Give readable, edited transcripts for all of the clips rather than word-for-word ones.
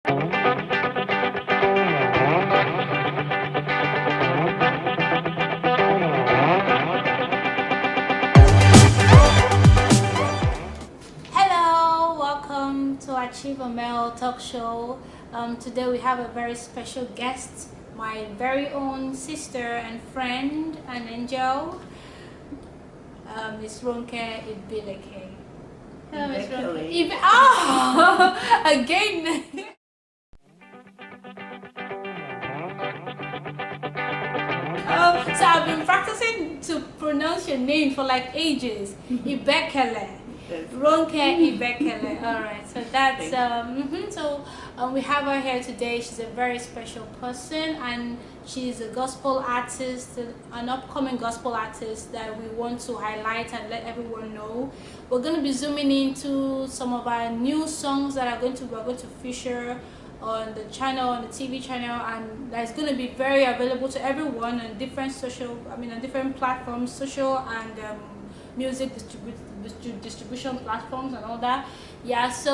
Hello, welcome to Achieve a Male talk show. Today we have a very special guest, my very own sister and friend and angel, Miss Ronke Igbekele. Hello, Miss Ronke. Again. So I've been practicing to pronounce your name for like ages. Igbekele. Ronke Igbekele. All right. So that's we have her here today. She's a very special person, and she's a gospel artist, an upcoming gospel artist that we want to highlight and let everyone know. We're going to be zooming into some of our new songs that we're going to feature on the channel, on the TV channel, and that's going to be very available to everyone on different on different platforms, social and music distribution platforms and all that. So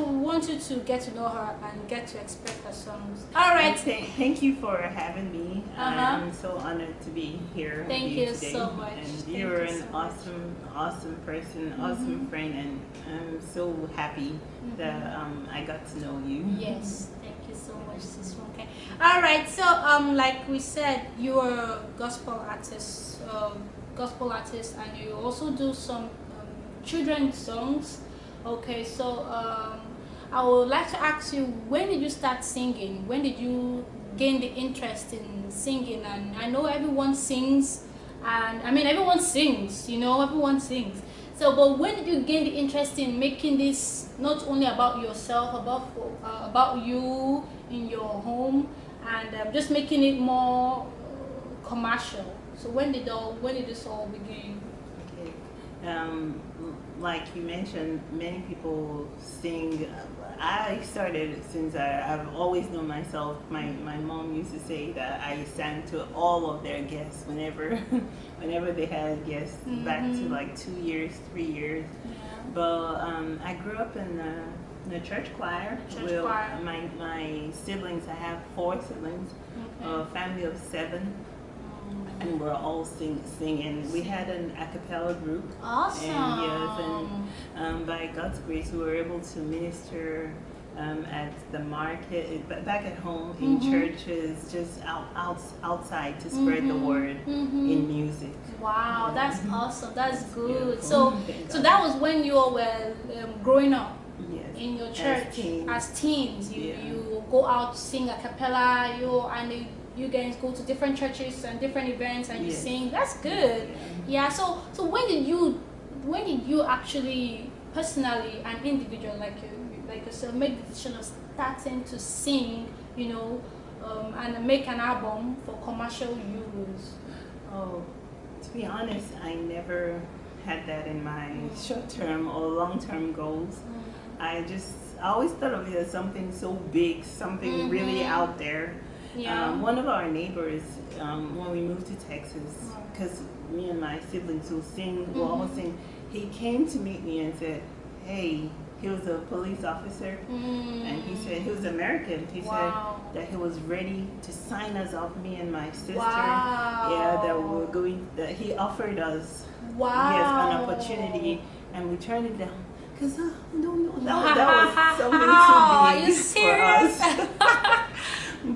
we want you to get to know her and get to expect her songs. All right. Thank you for having me. I'm so honored to be here. Thank you today. so much. And you're an awesome person, awesome friend, and I'm so happy that I got to know you. Yes, thank you so much, Sis Ronke. All right. So like we said, you're a gospel artist, and you also do some children's songs. Okay, so I would like to ask you, when did you start singing? When did you gain the interest in singing? And I know everyone sings, and everyone sings, everyone sings. So, but when did you gain the interest in making this not only about yourself, about you in your home, and just making it more commercial? So when did this all begin? Okay. Like you mentioned, many people sing. I started since I've always known myself. My mom used to say that I sang to all of their guests whenever they had guests, back to like 2 years, 3 years. Yeah. But I grew up in the church choir. My siblings, I have 4 siblings, a family of 7. And we're all singing. We had an a cappella group. Awesome. And by God's grace, we were able to minister at the market, back at home, in churches, just outside to spread the word in music. Wow, that's awesome. That's good. So that was when you were growing up. Yes. In your church as teens. You go out, sing a cappella. You guys go to different churches and different events and you sing. That's good. Yeah. So when did you actually personally and individual like yourself make the decision of starting to sing, and make an album for commercial use? Oh, to be honest, I never had that in my short-term or long-term goals. I always thought of it as something so big, something really out there. Yeah. One of our neighbors, when we moved to Texas, because me and my siblings will all sing, he came to meet me and said, hey, he was a police officer, and he said, he was American. He said that he was ready to sign us off, me and my sister. Yeah, that he offered us an opportunity, and we turned it down. Because that was something too big for us.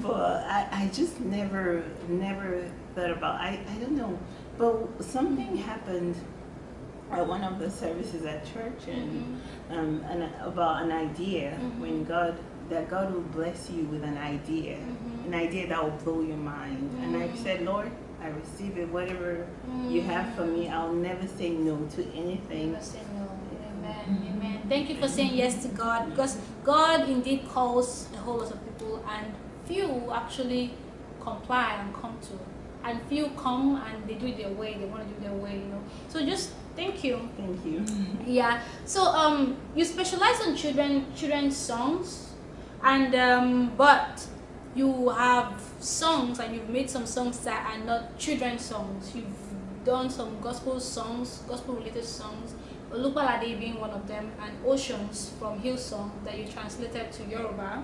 But I just never thought about, I don't know, but something happened at one of the services at church, and about an idea, when God will bless you with an idea that will blow your mind. And I said, Lord, I receive it, whatever you have for me, I'll never say no to anything. Never say no. Amen. Thank you for saying yes to God, because God indeed calls a whole lot of people, and few actually comply and come to, and few come and they do it their way. They want to do it their way, So just thank you. Thank you. Yeah. So you specialize on children's songs, and but you have songs, and you've made some songs that are not children's songs. You've done some gospel songs, gospel related songs, Olugbalade being one of them, and Oceans from Hillsong that you translated to Yoruba.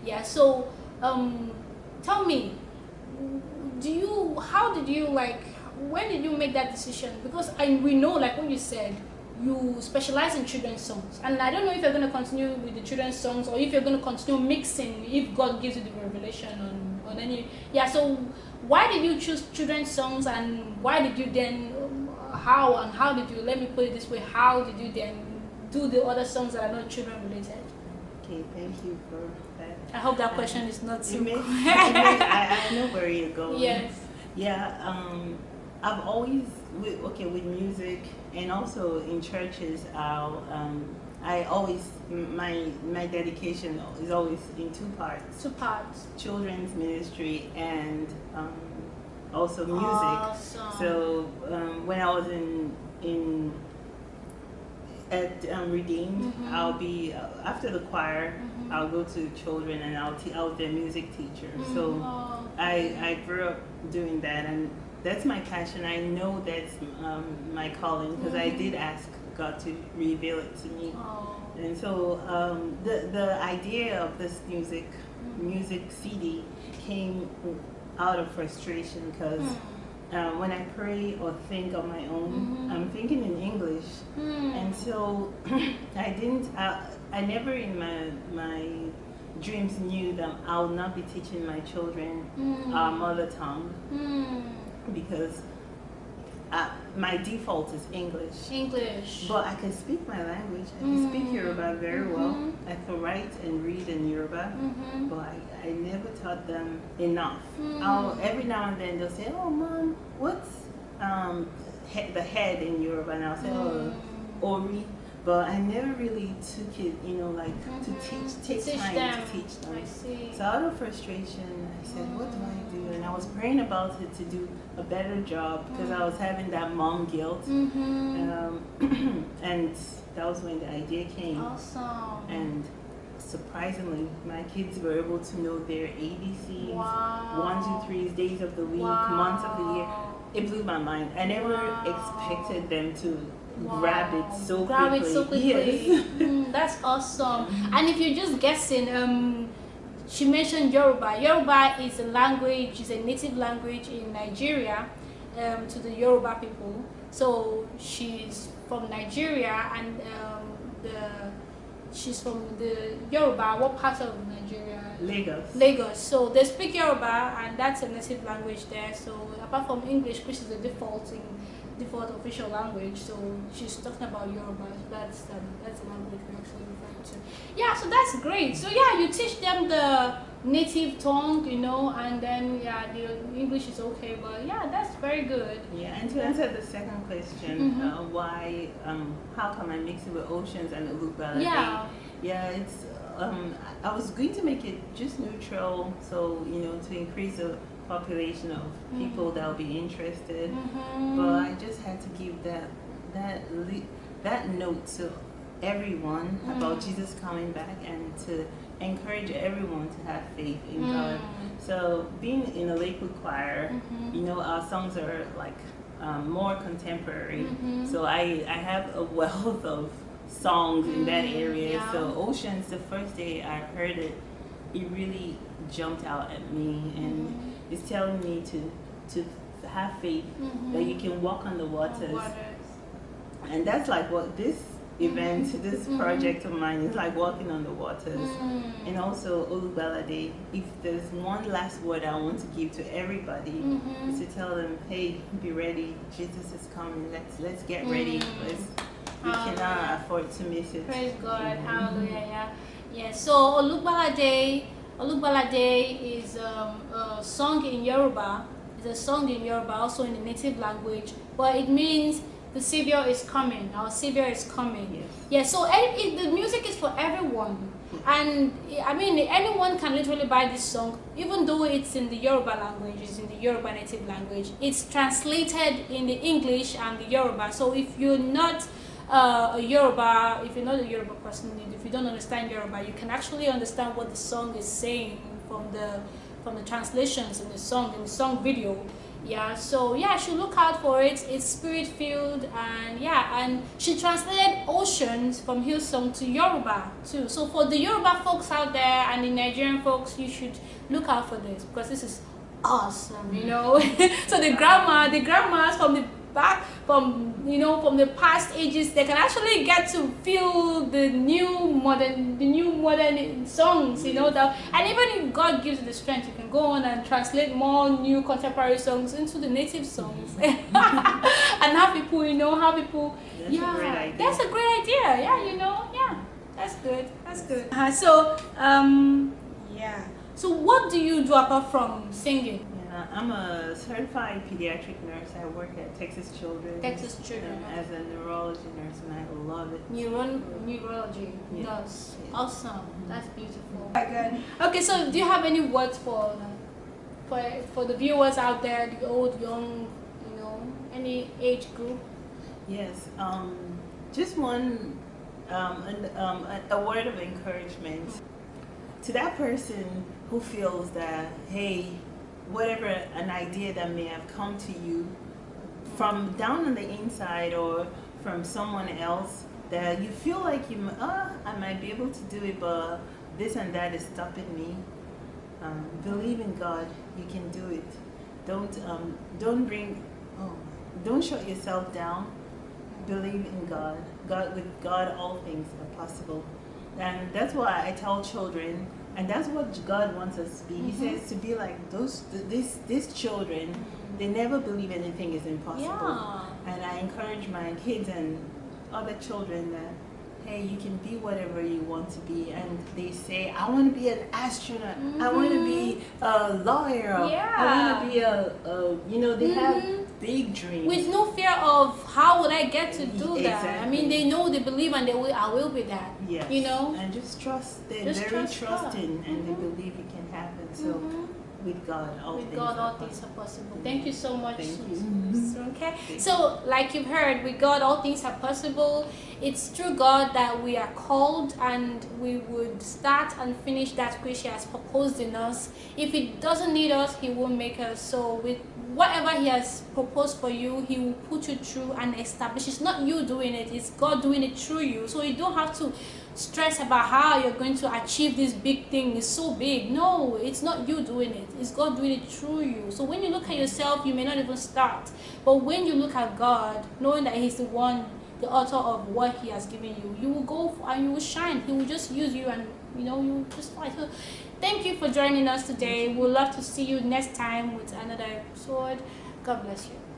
Yeah, so tell me, how did you like, when did you make that decision? Because we know, like what you said, you specialize in children's songs, and I don't know if you're going to continue with the children's songs or if you're going to continue mixing if God gives you the revelation on any. Yeah, so why did you choose children's songs, and why did you then how did you, let me put it this way, how did you then do the other songs that are not children related? Okay, thank you for that. I hope that question is not too I know where you're going. Yes. Yeah, I've always with music and also in churches. I always my dedication is always in two parts. Two parts. Children's ministry and also music. Awesome. So when I was at Redeemed, I'll be after the choir. I'll go to children and I was their music teacher. So I grew up doing that, and that's my passion. I know that's my calling because I did ask God to reveal it to me. And so the idea of this music CD came out of frustration because when I pray or think on my own, I'm thinking in English, and so I never in my dreams knew that I would not be teaching my children our mother tongue, because my default is English. But I can speak my language. I can speak Yoruba very well. I can write and read in Yoruba, but I never taught them enough. Every now and then they'll say, "Oh, Mom, what's the head in Yoruba?" And I'll say, "Oh, Ori." But I never really took it, to take time to teach them. I see. So out of frustration, I said, what do I do? And I was praying about it to do a better job because I was having that mom guilt. And that was when the idea came. Awesome. And surprisingly, my kids were able to know their ABCs, Wow. 1, 2, 3s, days of the week, Wow. months of the year. It blew my mind. I never expected them to grab it so quickly. Yes. That's awesome. And if you're just guessing, she mentioned Yoruba. Yoruba is a language, is a native language in Nigeria to the Yoruba people. So she's from Nigeria, and she's from the Yoruba. What part of Nigeria? Lagos. So they speak Yoruba, and that's a native language there. So apart from English, which is the default official language, so she's talking about Yoruba. That's the language we're actually referring to. Yeah, so that's great. So yeah, you teach them the native tongue, and then the English is okay, but yeah, that's very good. Yeah, and to answer the second question, why, how come I mix it with Oceans and Olugbalade? Yeah, it's I was going to make it just neutral, so to increase the population of people that will be interested, but I just had to give that note to everyone about Jesus coming back and to encourage everyone to have faith in God. So being in a Lakewood choir, our songs are like more contemporary. So I have a wealth of songs in that area. Yeah. So Oceans, the first day I heard it, it really jumped out at me, and it's telling me to have faith that you can walk on the waters. And that's like what this event, this project of mine is like, walking on the waters. And also Olugbalade, if there's one last word I want to give to everybody, is to tell them, hey, be ready, Jesus is coming, let's get ready, because we cannot afford to miss it. Praise God. Hallelujah. Yeah, so Olugbalade is a song in Yoruba. It's a song in Yoruba, also in the native language, but it means the Savior is coming. Our Savior is coming. Yes. Yeah. So the music is for everyone, and I mean anyone can literally buy this song, even though it's in the Yoruba language, it's in the Yoruba native language. It's translated in the English and the Yoruba. So if you're not a Yoruba, if you're not a Yoruba person, if you don't understand Yoruba, you can actually understand what the song is saying from the translations in the song video. Yeah, so yeah, she look out for it. It's spirit filled, and yeah, and she translated Oceans from Hillsong to Yoruba too. So for the Yoruba folks out there and the Nigerian folks, you should look out for this because this is awesome, you know. So the grandmas from the back, from from the past ages, they can actually get to feel the new modern songs, that. And even if God gives you the strength, you can go on and translate more new contemporary songs into the native songs and have people That's a great idea. That's a great idea. Yeah, that's good. Yeah, so what do you do apart from singing? I'm a certified pediatric nurse. I work at Texas Children. As a neurology nurse, and I love it. Neurology nurse. Yeah. Awesome. That's beautiful. Good. Okay, so do you have any words for the viewers out there, the old, young, any age group? Yes. Just one, a word of encouragement to that person who feels that, hey, whatever an idea that may have come to you from down on the inside or from someone else that you feel like I might be able to do it, but this and that is stopping me. Believe in God. You can do it. Don't shut yourself down. Believe in God. With God, all things are possible. And that's why I tell children, and that's what God wants us to be. He says to be like these children. They never believe anything is impossible. Yeah. And I encourage my kids and other children that, hey, you can be whatever you want to be. And they say, I want to be an astronaut. I want to be a lawyer. I want to be they have big dreams. With no fear of how would I get to do that. Exactly. I mean, they know, they believe, and I will be that. Yes. And just trust. They're very trusting, and they believe it can happen. So with God, all things are possible. Thank you so much, Ronke. So, like you've heard, with God, all things are possible. It's through God that we are called, and we would start and finish that which He has proposed in us. If He doesn't need us, He won't make us. So, with whatever He has proposed for you, He will put you through and establish. It's not you doing it, it's God doing it through you. So, you don't have to stress about how you're going to achieve this big thing. It's so big. No, it's not you doing it, it's God doing it through you. So when you look at yourself, you may not even start, but when you look at God, knowing that He's the author of what He has given you, you will go and you will shine. He will just use you, and you will just fight. So thank you for joining us today. We'll love to see you next time with another episode. God bless you.